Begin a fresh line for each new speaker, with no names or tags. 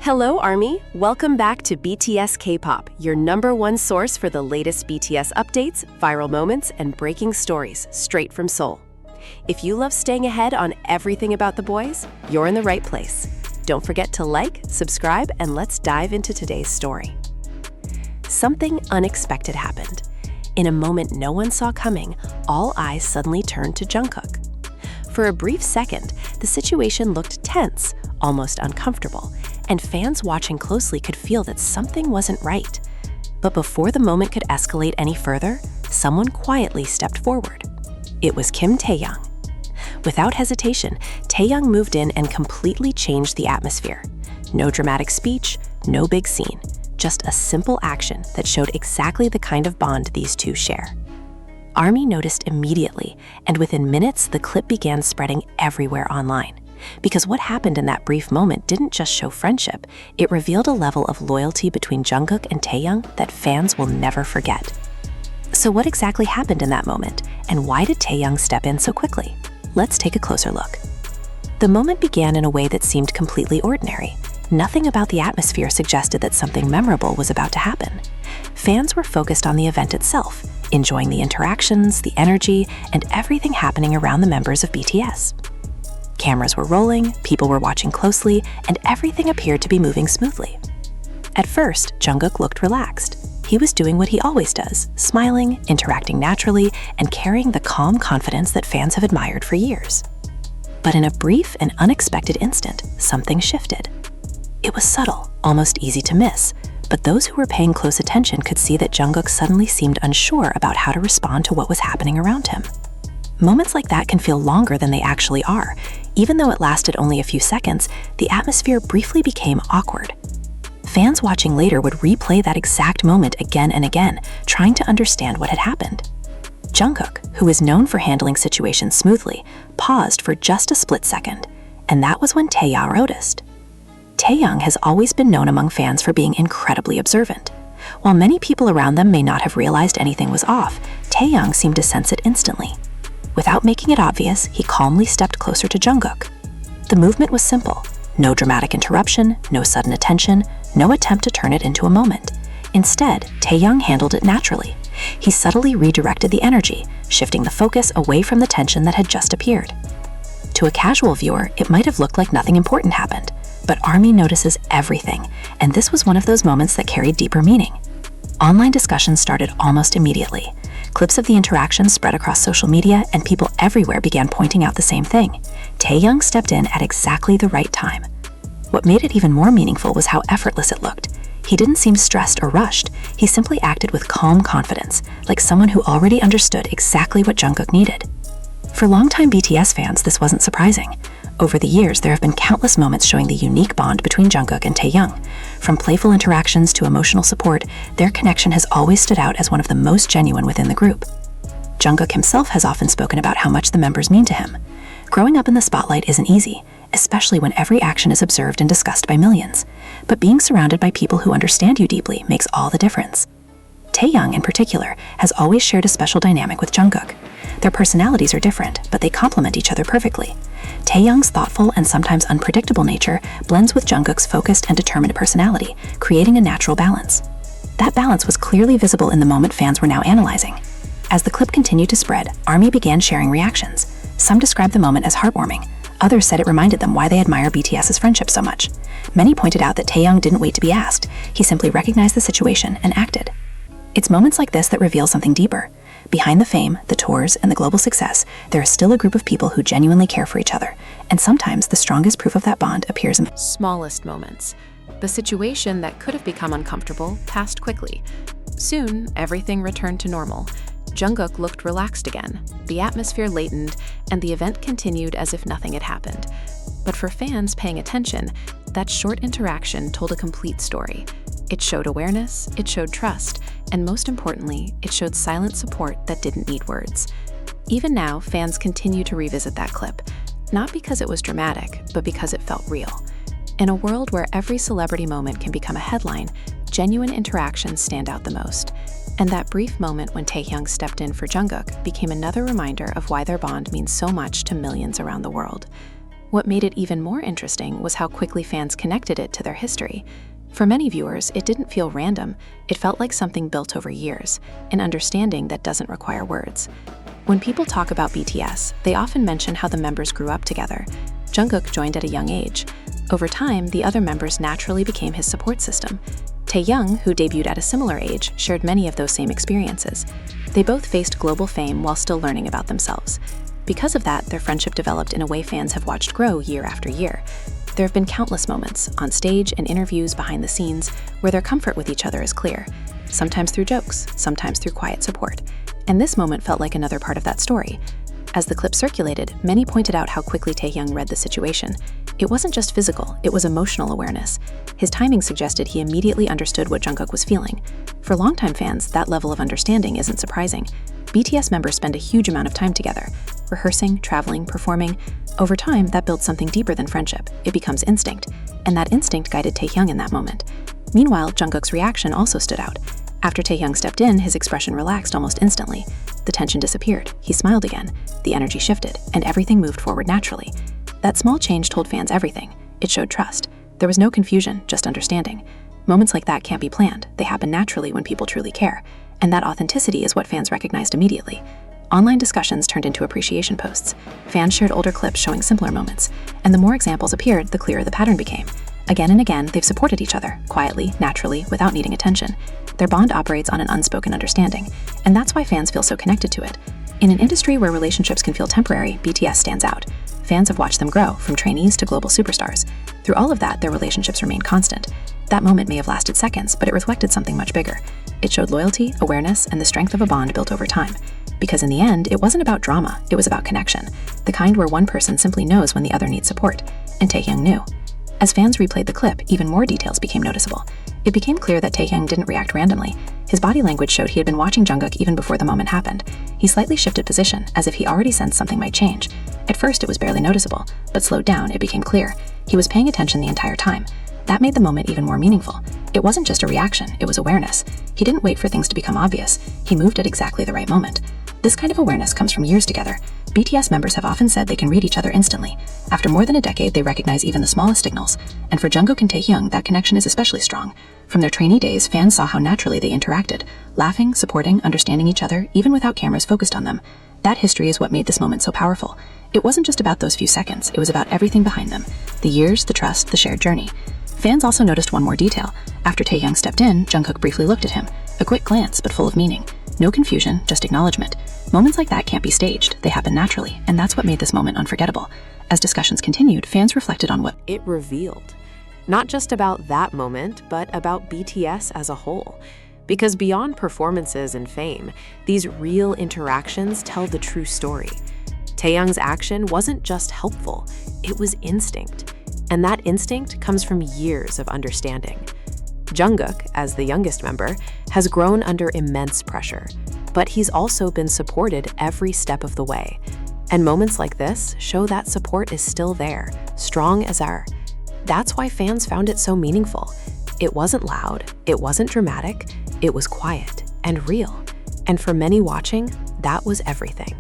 Hello, ARMY! Welcome back to BTS K-pop, your #1 source for the latest BTS updates, viral moments, and breaking stories straight from Seoul. If you love staying ahead on everything about the boys, you're in the right place. Don't forget to like, subscribe, and let's dive into today's story. Something unexpected happened. In a moment no one saw coming, all eyes suddenly turned to Jungkook. For a brief second, the situation looked tense, almost uncomfortable, and fans watching closely could feel that something wasn't right. But before the moment could escalate any further, someone quietly stepped forward. It was Taehyung. Without hesitation, Taehyung moved in and completely changed the atmosphere. No dramatic speech, no big scene, just a simple action that showed exactly the kind of bond these two share. ARMY noticed immediately, and within minutes the clip began spreading everywhere online. Because what happened in that brief moment didn't just show friendship, it revealed a level of loyalty between Jungkook and Taehyung that fans will never forget. So what exactly happened in that moment, and why did Taehyung step in so quickly? Let's take a closer look. The moment began in a way that seemed completely ordinary. Nothing about the atmosphere suggested that something memorable was about to happen. Fans were focused on the event itself, enjoying the interactions, the energy, and everything happening around the members of BTS. Cameras were rolling, people were watching closely, and everything appeared to be moving smoothly. At first, Jungkook looked relaxed. He was doing what he always does, smiling, interacting naturally, and carrying the calm confidence that fans have admired for years. But in a brief and unexpected instant, something shifted. It was subtle, almost easy to miss, but those who were paying close attention could see that Jungkook suddenly seemed unsure about how to respond to what was happening around him. Moments like that can feel longer than they actually are. Even though it lasted only a few seconds, the atmosphere briefly became awkward. Fans watching later would replay that exact moment again and again, trying to understand what had happened. Jungkook, who is known for handling situations smoothly, paused for just a split second, and that was when Taehyung noticed. Taehyung has always been known among fans for being incredibly observant. While many people around them may not have realized anything was off, Taehyung seemed to sense it instantly. Without making it obvious, he calmly stepped closer to Jungkook. The movement was simple. No dramatic interruption, no sudden attention, no attempt to turn it into a moment. Instead, Taehyung handled it naturally. He subtly redirected the energy, shifting the focus away from the tension that had just appeared. To a casual viewer, it might have looked like nothing important happened, but ARMY notices everything, and this was one of those moments that carried deeper meaning. Online discussions started almost immediately. Clips of the interaction spread across social media, and people everywhere began pointing out the same thing. Taehyung stepped in at exactly the right time. What made it even more meaningful was how effortless it looked. He didn't seem stressed or rushed. He simply acted with calm confidence, like someone who already understood exactly what Jungkook needed. For longtime BTS fans, this wasn't surprising. Over the years, there have been countless moments showing the unique bond between Jungkook and Taehyung. From playful interactions to emotional support, their connection has always stood out as one of the most genuine within the group. Jungkook himself has often spoken about how much the members mean to him. Growing up in the spotlight isn't easy, especially when every action is observed and discussed by millions. But being surrounded by people who understand you deeply makes all the difference. Taehyung, in particular, has always shared a special dynamic with Jungkook. Their personalities are different, but they complement each other perfectly. Taehyung's thoughtful and sometimes unpredictable nature blends with Jungkook's focused and determined personality, creating a natural balance. That balance was clearly visible in the moment fans were now analyzing. As the clip continued to spread, ARMY began sharing reactions. Some described the moment as heartwarming. Others said it reminded them why they admire BTS's friendship so much. Many pointed out that Taehyung didn't wait to be asked. He simply recognized the situation and acted. It's moments like this that reveal something deeper. Behind the fame, the tours, and the global success, there is still a group of people who genuinely care for each other. And sometimes the strongest proof of that bond appears in
smallest moments. The situation that could have become uncomfortable passed quickly. Soon, everything returned to normal. Jungkook looked relaxed again, the atmosphere lightened, and the event continued as if nothing had happened. But for fans paying attention, that short interaction told a complete story. It showed awareness, it showed trust, and most importantly, it showed silent support that didn't need words. Even now, fans continue to revisit that clip, not because it was dramatic, but because it felt real. In a world where every celebrity moment can become a headline, genuine interactions stand out the most. And that brief moment when Taehyung stepped in for Jungkook became another reminder of why their bond means so much to millions around the world. What made it even more interesting was how quickly fans connected it to their history. For many viewers, it didn't feel random. It felt like something built over years, an understanding that doesn't require words. When people talk about BTS, they often mention how the members grew up together. Jungkook joined at a young age. Over time, the other members naturally became his support system. Taehyung, who debuted at a similar age, shared many of those same experiences. They both faced global fame while still learning about themselves. Because of that, their friendship developed in a way fans have watched grow year after year. There have been countless moments, on stage and interviews behind the scenes, where their comfort with each other is clear. Sometimes through jokes, sometimes through quiet support. And this moment felt like another part of that story. As the clip circulated, many pointed out how quickly Taehyung read the situation. It wasn't just physical, it was emotional awareness. His timing suggested he immediately understood what Jungkook was feeling. For longtime fans, that level of understanding isn't surprising. BTS members spend a huge amount of time together, rehearsing, traveling, performing. Over time, that builds something deeper than friendship. It becomes instinct. And that instinct guided Taehyung in that moment. Meanwhile, Jungkook's reaction also stood out. After Taehyung stepped in, his expression relaxed almost instantly. The tension disappeared, he smiled again, the energy shifted, and everything moved forward naturally. That small change told fans everything. It showed trust. There was no confusion, just understanding. Moments like that can't be planned. They happen naturally when people truly care. And that authenticity is what fans recognized immediately. Online discussions turned into appreciation posts. Fans shared older clips showing simpler moments. And the more examples appeared, the clearer the pattern became. Again and again, they've supported each other, quietly, naturally, without needing attention. Their bond operates on an unspoken understanding. And that's why fans feel so connected to it. In an industry where relationships can feel temporary, BTS stands out. Fans have watched them grow, from trainees to global superstars. Through all of that, their relationships remain constant. That moment may have lasted seconds, but it reflected something much bigger. It showed loyalty, awareness, and the strength of a bond built over time. Because in the end, it wasn't about drama, it was about connection. The kind where one person simply knows when the other needs support. And Taehyung knew. As fans replayed the clip, even more details became noticeable. It became clear that Taehyung didn't react randomly. His body language showed he had been watching Jungkook even before the moment happened. He slightly shifted position, as if he already sensed something might change. At first, it was barely noticeable, but slowed down, it became clear. He was paying attention the entire time. That made the moment even more meaningful. It wasn't just a reaction, it was awareness. He didn't wait for things to become obvious. He moved at exactly the right moment. This kind of awareness comes from years together. BTS members have often said they can read each other instantly. After more than a decade, they recognize even the smallest signals. And for Jungkook and Taehyung, that connection is especially strong. From their trainee days, fans saw how naturally they interacted, laughing, supporting, understanding each other, even without cameras focused on them. That history is what made this moment so powerful. It wasn't just about those few seconds, it was about everything behind them. The years, the trust, the shared journey. Fans also noticed one more detail. After Taehyung stepped in, Jungkook briefly looked at him. A quick glance, but full of meaning. No confusion, just acknowledgement. Moments like that can't be staged, they happen naturally, and that's what made this moment unforgettable. As discussions continued, fans reflected on what
it revealed. Not just about that moment, but about BTS as a whole. Because beyond performances and fame, these real interactions tell the true story. Taehyung's action wasn't just helpful, it was instinct. And that instinct comes from years of understanding. Jungkook, as the youngest member, has grown under immense pressure, but he's also been supported every step of the way. And moments like this show that support is still there, strong as ever. That's why fans found it so meaningful. It wasn't loud, it wasn't dramatic, it was quiet and real. And for many watching, that was everything.